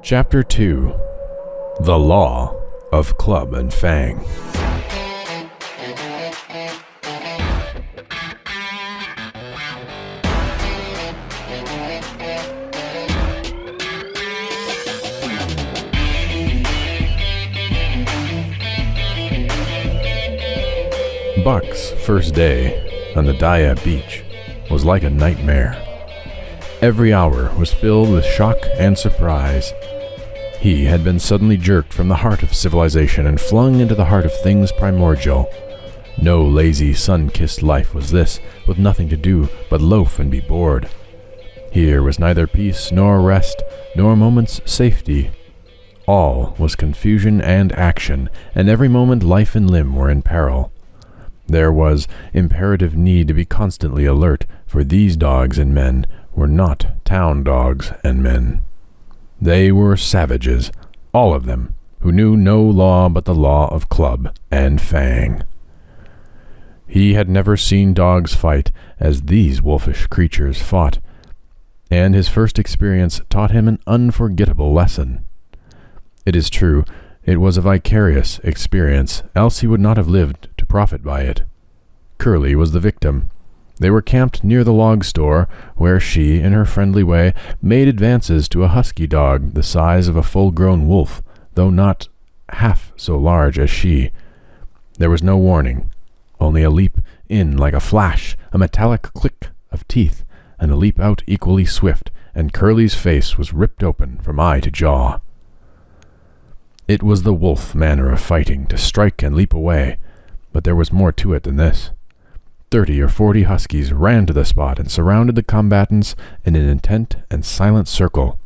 Chapter 2. The Law of Club and Fang. Buck's first day on the Daya beach was like a nightmare. Every hour was filled with shock and surprise. He had been suddenly jerked from the heart of civilization and flung into the heart of things primordial. No lazy, sun-kissed life was this, with nothing to do but loaf and be bored. Here was neither peace nor rest, nor moment's safety. All was confusion and action, and every moment life and limb were in peril. There was imperative need to be constantly alert, for these dogs and men were not town dogs and men. They were savages, all of them, who knew no law but the law of club and fang. He had never seen dogs fight as these wolfish creatures fought, and his first experience taught him an unforgettable lesson. It is true, it was a vicarious experience, else he would not have lived to profit by it. Curly was the victim. They were camped near the log store, where she, in her friendly way, made advances to a husky dog the size of a full-grown wolf, though not half so large as she. There was no warning, only a leap in like a flash, a metallic click of teeth, and a leap out equally swift, and Curly's face was ripped open from eye to jaw. It was the wolf manner of fighting, to strike and leap away, but there was more to it than this. 30 or 40 huskies ran to the spot and surrounded the combatants in an intent and silent circle.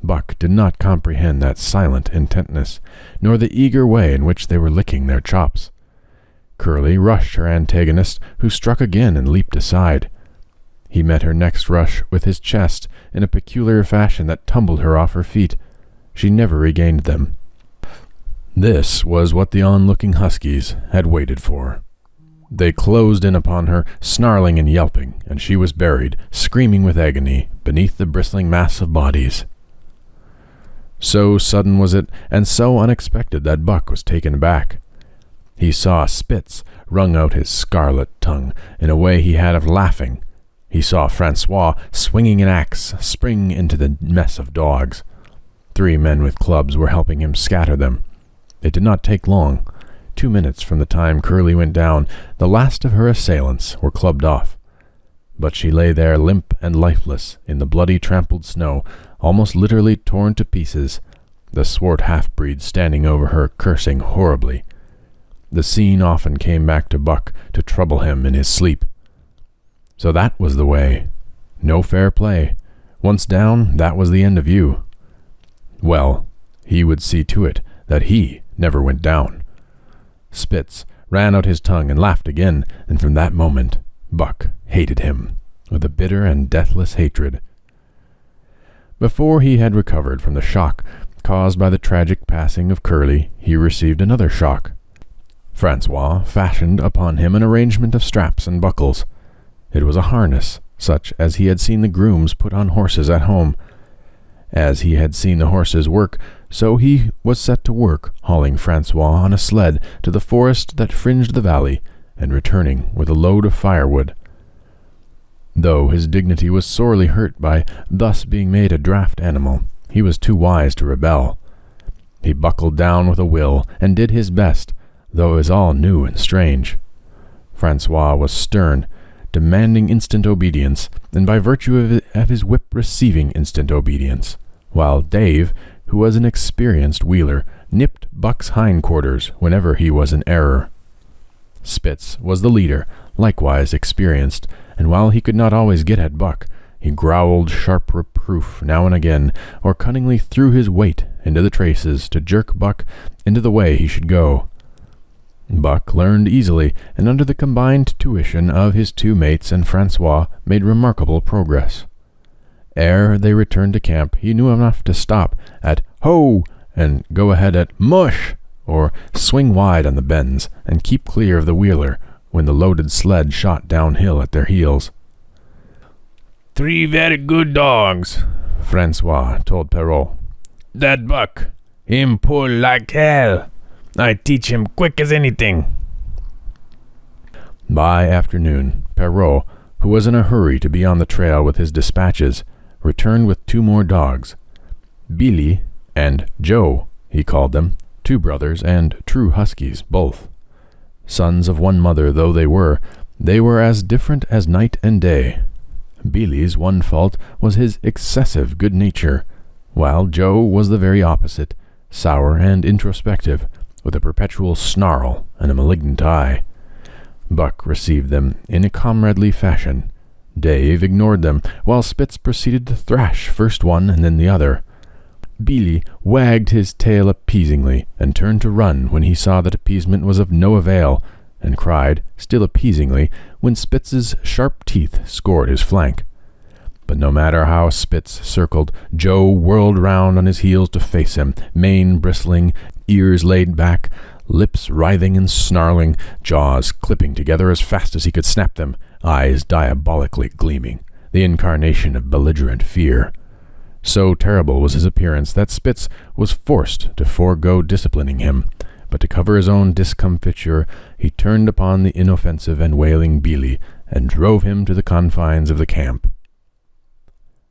Buck did not comprehend that silent intentness, nor the eager way in which they were licking their chops. Curly rushed her antagonist, who struck again and leaped aside. He met her next rush with his chest in a peculiar fashion that tumbled her off her feet. She never regained them. This was what the onlooking huskies had waited for. They closed in upon her, snarling and yelping, and she was buried, screaming with agony, beneath the bristling mass of bodies. So sudden was it, and so unexpected, that Buck was taken aback. He saw Spitz wrung out his scarlet tongue in a way he had of laughing. He saw Francois, swinging an axe, spring into the mess of dogs. 3 men with clubs were helping him scatter them. It did not take long. 2 minutes from the time Curly went down, the last of her assailants were clubbed off. But she lay there limp and lifeless in the bloody trampled snow, almost literally torn to pieces, the swart half-breed standing over her, cursing horribly. The scene often came back to Buck to trouble him in his sleep. So that was the way. No fair play. Once down, that was the end of you. Well, he would see to it that he never went down. Spitz ran out his tongue and laughed again, and from that moment Buck hated him with a bitter and deathless hatred. Before he had recovered from the shock caused by the tragic passing of Curly, he received another shock. Francois fashioned upon him an arrangement of straps and buckles. It was a harness, such as he had seen the grooms put on horses at home. As he had seen the horses work, so he was set to work, hauling Francois on a sled to the forest that fringed the valley, and returning with a load of firewood. Though his dignity was sorely hurt by thus being made a draft animal, he was too wise to rebel. He buckled down with a will, and did his best, though it was all new and strange. Francois was stern, demanding instant obedience, and by virtue of his whip receiving instant obedience, while Dave, who was an experienced wheeler, nipped Buck's hindquarters whenever he was in error. Spitz was the leader, likewise experienced, and while he could not always get at Buck, he growled sharp reproof now and again, or cunningly threw his weight into the traces to jerk Buck into the way he should go. Buck learned easily, and under the combined tuition of his 2 mates and Francois made remarkable progress. Ere they returned to camp, he knew enough to stop at "Ho!" and go ahead at "Mush!" or swing wide on the bends and keep clear of the wheeler when the loaded sled shot downhill at their heels. 3 very good dogs, Francois told Perrault. That buck, him pull like hell. I teach him quick as anything." By afternoon, Perrault, who was in a hurry to be on the trail with his dispatches, returned with 2 more dogs. Billy and Joe, he called them, 2 brothers and true huskies both. Sons of one mother though they were as different as night and day. Billy's one fault was his excessive good nature, while Joe was the very opposite, sour and introspective, with a perpetual snarl and a malignant eye. Buck received them in a comradely fashion. Dave ignored them, while Spitz proceeded to thrash first one and then the other. Billy wagged his tail appeasingly, and turned to run when he saw that appeasement was of no avail, and cried, still appeasingly, when Spitz's sharp teeth scored his flank. But no matter how Spitz circled, Joe whirled round on his heels to face him, mane bristling, ears laid back, lips writhing and snarling, jaws clipping together as fast as he could snap them, eyes diabolically gleaming, the incarnation of belligerent fear. So terrible was his appearance that Spitz was forced to forego disciplining him, but to cover his own discomfiture, he turned upon the inoffensive and wailing Billy, and drove him to the confines of the camp.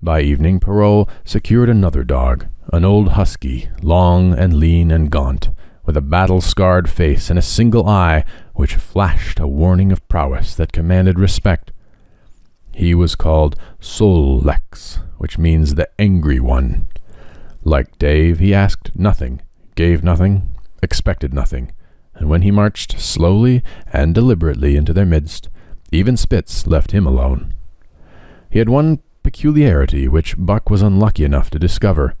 By evening, Perrault secured another dog, an old husky, long and lean and gaunt, with a battle-scarred face and a single eye which flashed a warning of prowess that commanded respect. He was called Sol-Lex, which means the angry one. Like Dave, he asked nothing, gave nothing, expected nothing, and when he marched slowly and deliberately into their midst, even Spitz left him alone. He had one peculiarity which Buck was unlucky enough to discover.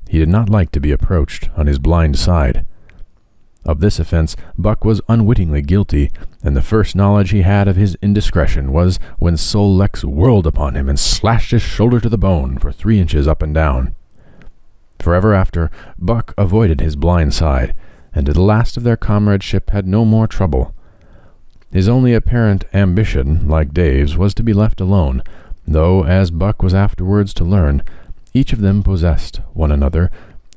He did not like to be approached on his blind side. Of this offense Buck was unwittingly guilty, and the first knowledge he had of his indiscretion was when Sol-Lex whirled upon him and slashed his shoulder to the bone for 3 inches up and down. Forever after, Buck avoided his blind side, and to the last of their comradeship had no more trouble. His only apparent ambition, like Dave's, was to be left alone, though, as Buck was afterwards to learn, each of them possessed one another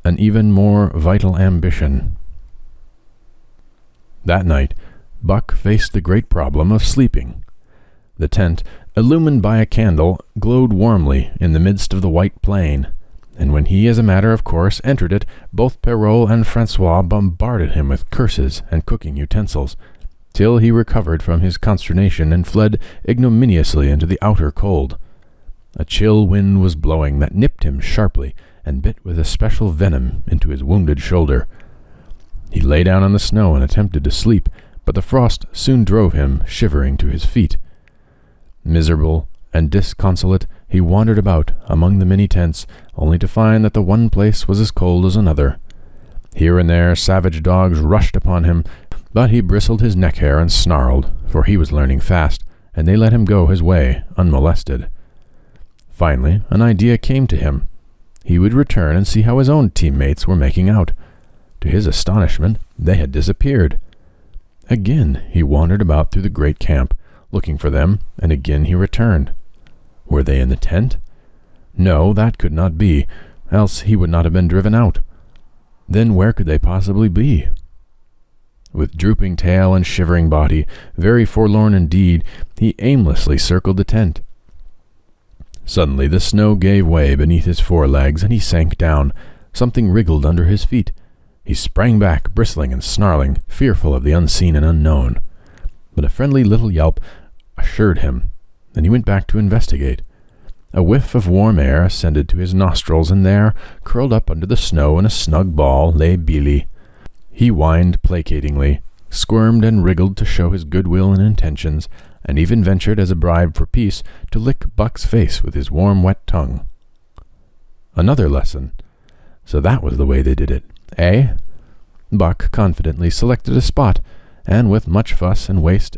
an even more vital ambition. That night, Buck faced the great problem of sleeping. The tent, illumined by a candle, glowed warmly in the midst of the white plain, and when he, as a matter of course, entered it, both Perrault and Francois bombarded him with curses and cooking utensils, till he recovered from his consternation and fled ignominiously into the outer cold. A chill wind was blowing that nipped him sharply and bit with especial venom into his wounded shoulder. He lay down on the snow and attempted to sleep, but the frost soon drove him shivering to his feet. Miserable and disconsolate, he wandered about among the many tents, only to find that the one place was as cold as another. Here and there savage dogs rushed upon him, but he bristled his neck hair and snarled, for he was learning fast, and they let him go his way unmolested. Finally, an idea came to him. He would return and see how his own teammates were making out. To his astonishment, they had disappeared. Again he wandered about through the great camp, looking for them, and again he returned. Were they in the tent? No, that could not be, else he would not have been driven out. Then where could they possibly be? With drooping tail and shivering body, very forlorn indeed, he aimlessly circled the tent. Suddenly the snow gave way beneath his forelegs, and he sank down. Something wriggled under his feet. He sprang back, bristling and snarling, fearful of the unseen and unknown. But a friendly little yelp assured him, and he went back to investigate. A whiff of warm air ascended to his nostrils, and there, curled up under the snow in a snug ball, lay Billy. He whined placatingly, squirmed and wriggled to show his goodwill and intentions, and even ventured, as a bribe for peace, to lick Buck's face with his warm, wet tongue. Another lesson. So that was the way they did it, eh? Buck confidently selected a spot, and with much fuss and waste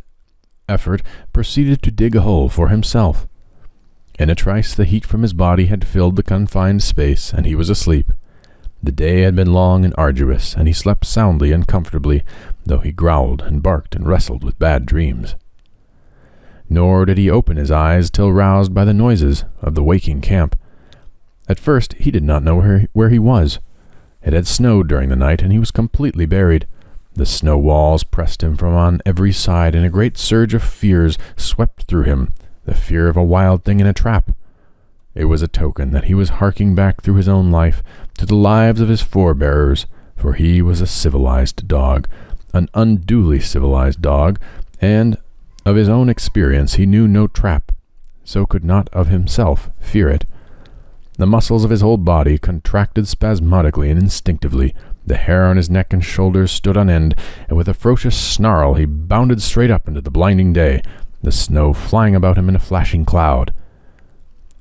effort proceeded to dig a hole for himself. In a trice the heat from his body had filled the confined space, and he was asleep. The day had been long and arduous, and he slept soundly and comfortably, though he growled and barked and wrestled with bad dreams. Nor did he open his eyes till roused by the noises of the waking camp. At first he did not know where he was. It had snowed during the night, and he was completely buried. The snow walls pressed him from on every side, and a great surge of fears swept through him, the fear of a wild thing in a trap. It was a token that he was harking back through his own life to the lives of his forebearers, for he was a civilized dog, an unduly civilized dog, and of his own experience he knew no trap, so could not of himself fear it. The muscles of his whole body contracted spasmodically and instinctively. The hair on his neck and shoulders stood on end, and with a ferocious snarl he bounded straight up into the blinding day, the snow flying about him in a flashing cloud.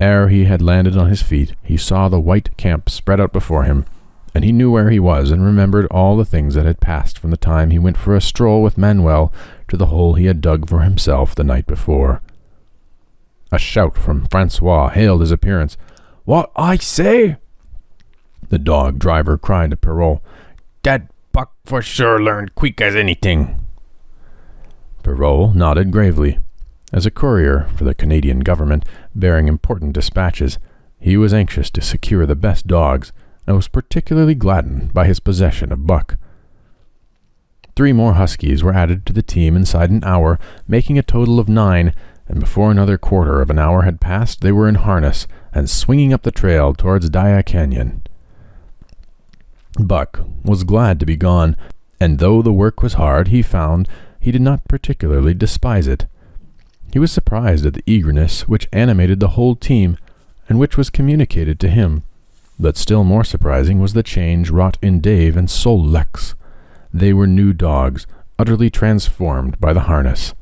Ere he had landed on his feet, he saw the white camp spread out before him, and he knew where he was and remembered all the things that had passed from the time he went for a stroll with Manuel to the hole he had dug for himself the night before. A shout from Francois hailed his appearance. "What I say?" the dog driver cried to Perrault. "Dat Buck for sure learned quick as anything." Perrault nodded gravely. As a courier for the Canadian government, bearing important dispatches, he was anxious to secure the best dogs, and was particularly gladdened by his possession of Buck. 3 more huskies were added to the team inside an hour, making a total of 9, and before another quarter of an hour had passed, they were in harness and swinging up the trail towards Daya Canyon. Buck was glad to be gone, and though the work was hard, he found he did not particularly despise it. He was surprised at the eagerness which animated the whole team, and which was communicated to him. But still more surprising was the change wrought in Dave and Sol Leks. They were new dogs, utterly transformed by the harness.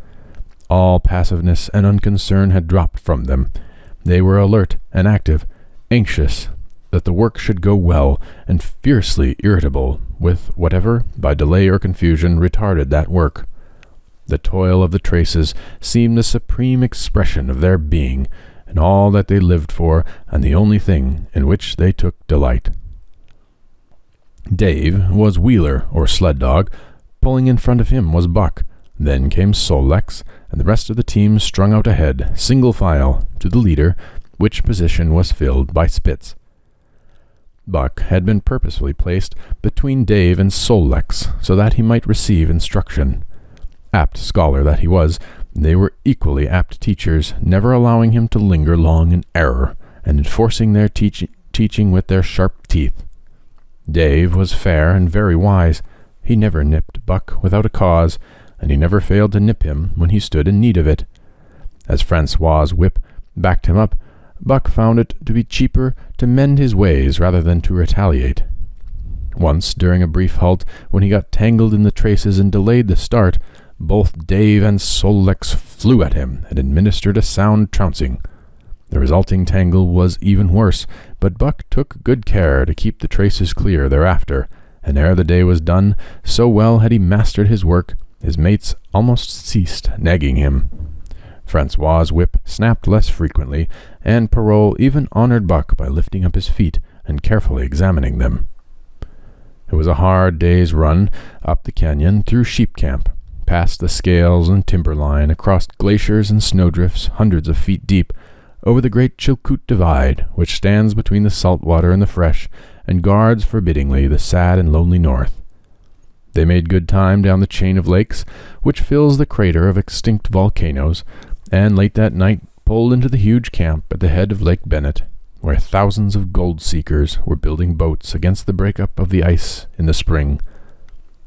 All passiveness and unconcern had dropped from them. They were alert and active, anxious that the work should go well, and fiercely irritable with whatever, by delay or confusion, retarded that work. The toil of the traces seemed the supreme expression of their being, and all that they lived for, and the only thing in which they took delight. Dave was wheeler, or sled dog. Pulling in front of him was Buck. Then came Sol Leks, and the rest of the team strung out ahead, single file, to the leader, which position was filled by Spitz. Buck had been purposely placed between Dave and Sol Leks, so that he might receive instruction. Apt scholar that he was, they were equally apt teachers, never allowing him to linger long in error, and enforcing their teaching with their sharp teeth. Dave was fair and very wise. He never nipped Buck without a cause, and he never failed to nip him when he stood in need of it. As Francois's whip backed him up, Buck found it to be cheaper to mend his ways rather than to retaliate. Once, during a brief halt, when he got tangled in the traces and delayed the start, both Dave and Sol Leks flew at him and administered a sound trouncing. The resulting tangle was even worse, but Buck took good care to keep the traces clear thereafter, and ere the day was done, so well had he mastered his work, his mates almost ceased nagging him. Francois's whip snapped less frequently, and Perrault even honored Buck by lifting up his feet and carefully examining them. It was a hard day's run up the canyon through sheep camp, past the scales and timberline, across glaciers and snowdrifts hundreds of feet deep, over the great Chilkoot Divide, which stands between the salt water and the fresh, and guards forbiddingly the sad and lonely north. They made good time down the chain of lakes, which fills the crater of extinct volcanoes, and late that night pulled into the huge camp at the head of Lake Bennett, where thousands of gold-seekers were building boats against the breakup of the ice in the spring.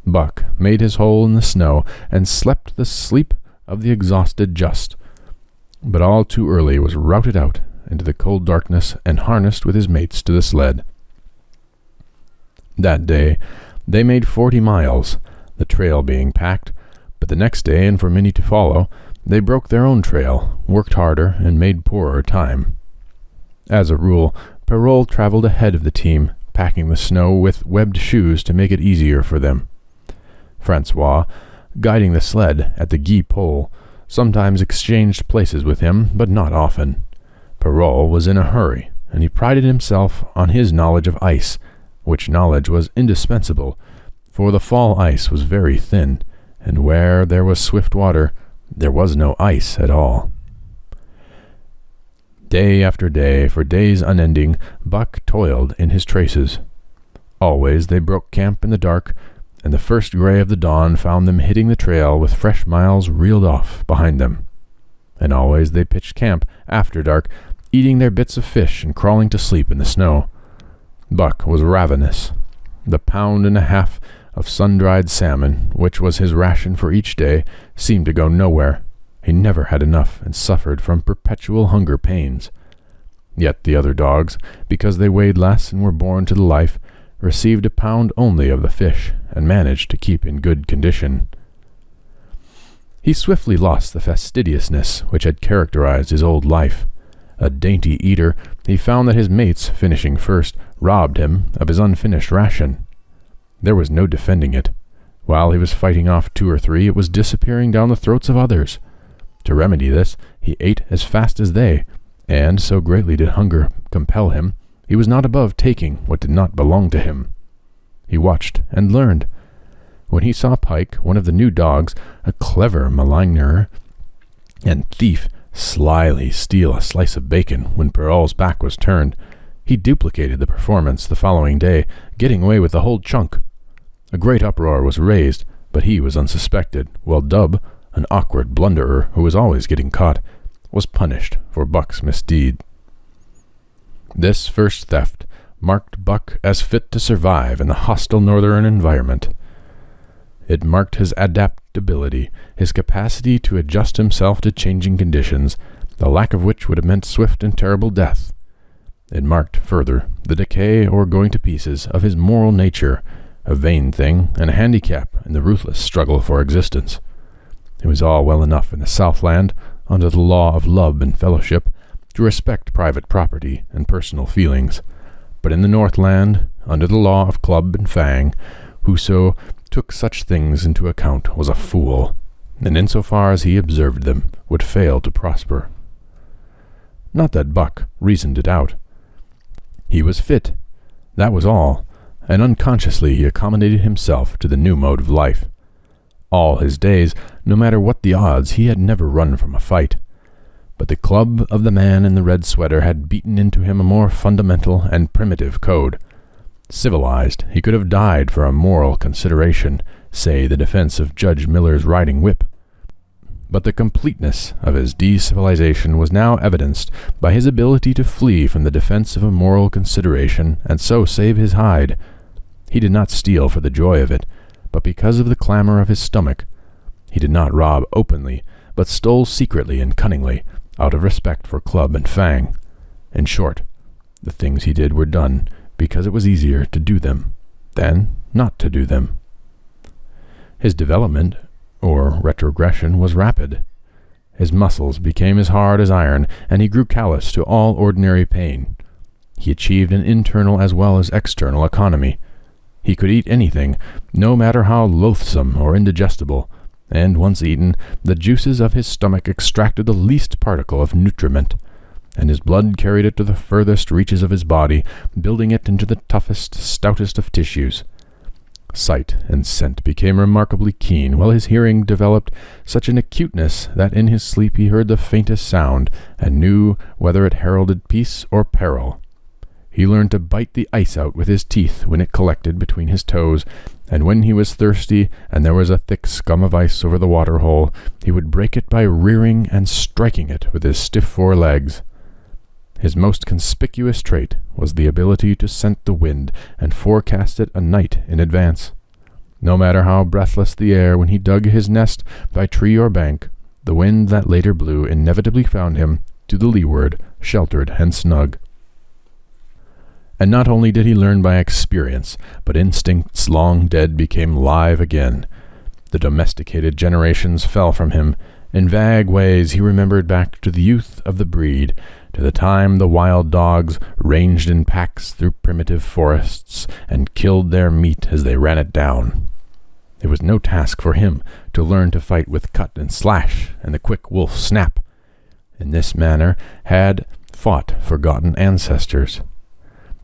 Buck made his hole in the snow and slept the sleep of the exhausted just, but all too early was routed out into the cold darkness and harnessed with his mates to the sled. That day they made 40 miles, the trail being packed, but the next day, and for many to follow, they broke their own trail, worked harder, and made poorer time. As a rule, Perrault traveled ahead of the team, packing the snow with webbed shoes to make it easier for them. Francois, guiding the sled at the gee pole, sometimes exchanged places with him, but not often. Perrault was in a hurry, and he prided himself on his knowledge of ice, which knowledge was indispensable, for the fall ice was very thin, and where there was swift water, there was no ice at all. Day after day, for days unending, Buck toiled in his traces. Always they broke camp in the dark, and the first gray of the dawn found them hitting the trail with fresh miles reeled off behind them. And always they pitched camp after dark, eating their bits of fish and crawling to sleep in the snow. Buck was ravenous. The pound and a half of sun-dried salmon, which was his ration for each day, seemed to go nowhere. He never had enough and suffered from perpetual hunger pains. Yet the other dogs, because they weighed less and were born to the life, received a pound only of the fish and managed to keep in good condition. He swiftly lost the fastidiousness which had characterized his old life. A dainty eater, he found that his mates, finishing first, robbed him of his unfinished ration. There was no defending it. While he was fighting off 2 or 3, it was disappearing down the throats of others. To remedy this, he ate as fast as they, and so greatly did hunger compel him, he was not above taking what did not belong to him. He watched and learned. When he saw Pike, one of the new dogs, a clever maligner and thief, slyly steal a slice of bacon when Perrault's back was turned, he duplicated the performance the following day, getting away with the whole chunk. A great uproar was raised, but he was unsuspected, while Dub, an awkward blunderer who was always getting caught, was punished for Buck's misdeed. This first theft marked Buck as fit to survive in the hostile northern environment. It marked his adaptability, his capacity to adjust himself to changing conditions, the lack of which would have meant swift and terrible death. It marked, further, the decay or going to pieces of his moral nature, a vain thing and a handicap in the ruthless struggle for existence. It was all well enough in the Southland, under the law of love and fellowship, to respect private property and personal feelings, but in the Northland, under the law of club and fang, whoso took such things into account was a fool, and insofar as he observed them, would fail to prosper. Not that Buck reasoned it out. He was fit, that was all, and unconsciously he accommodated himself to the new mode of life. All his days, no matter what the odds, he had never run from a fight. But the club of the man in the red sweater had beaten into him a more fundamental and primitive code. Civilized, he could have died for a moral consideration, say the defense of Judge Miller's riding whip. But the completeness of his de-civilization was now evidenced by his ability to flee from the defense of a moral consideration and so save his hide. He did not steal for the joy of it, but because of the clamor of his stomach. He did not rob openly, but stole secretly and cunningly, out of respect for club and fang. In short, the things he did were done because it was easier to do them than not to do them. His development, or retrogression, was rapid. His muscles became as hard as iron, and he grew callous to all ordinary pain. He achieved an internal as well as external economy. He could eat anything, no matter how loathsome or indigestible, and once eaten, the juices of his stomach extracted the least particle of nutriment, and his blood carried it to the furthest reaches of his body, building it into the toughest, stoutest of tissues. Sight and scent became remarkably keen, while his hearing developed such an acuteness that in his sleep he heard the faintest sound, and knew whether it heralded peace or peril. He learned to bite the ice out with his teeth when it collected between his toes, and when he was thirsty and there was a thick scum of ice over the water-hole, he would break it by rearing and striking it with his stiff forelegs. His most conspicuous trait was the ability to scent the wind and forecast it a night in advance. No matter how breathless the air when he dug his nest by tree or bank, the wind that later blew inevitably found him, to the leeward, sheltered and snug. And not only did he learn by experience, but instincts long dead became live again. The domesticated generations fell from him. In vague ways he remembered back to the youth of the breed, to the time the wild dogs ranged in packs through primitive forests and killed their meat as they ran it down. It was no task for him to learn to fight with cut and slash and the quick wolf snap. In this manner had fought forgotten ancestors.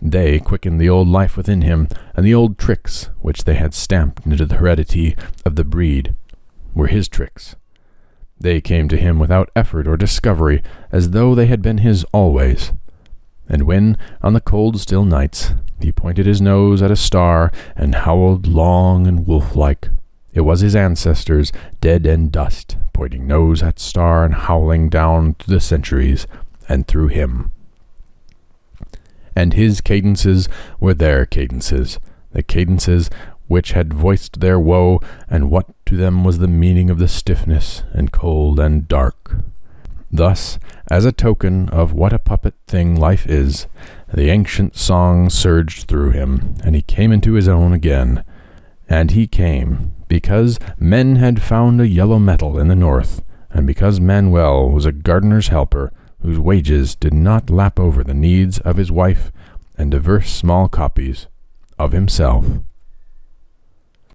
They quickened the old life within him, and the old tricks which they had stamped into the heredity of the breed were his tricks. They came to him without effort or discovery, as though they had been his always. And when, on the cold still nights, he pointed his nose at a star and howled long and wolf-like, it was his ancestors, dead and dust, pointing nose at star and howling down through the centuries and through him. And his cadences were their cadences, the cadences which had voiced their woe, and what to them was the meaning of the stiffness and cold and dark. Thus, as a token of what a puppet thing life is, the ancient song surged through him, and he came into his own again. And he came, because men had found a yellow metal in the north, and because Manuel was a gardener's helper, whose wages did not lap over the needs of his wife and divers small copies of himself.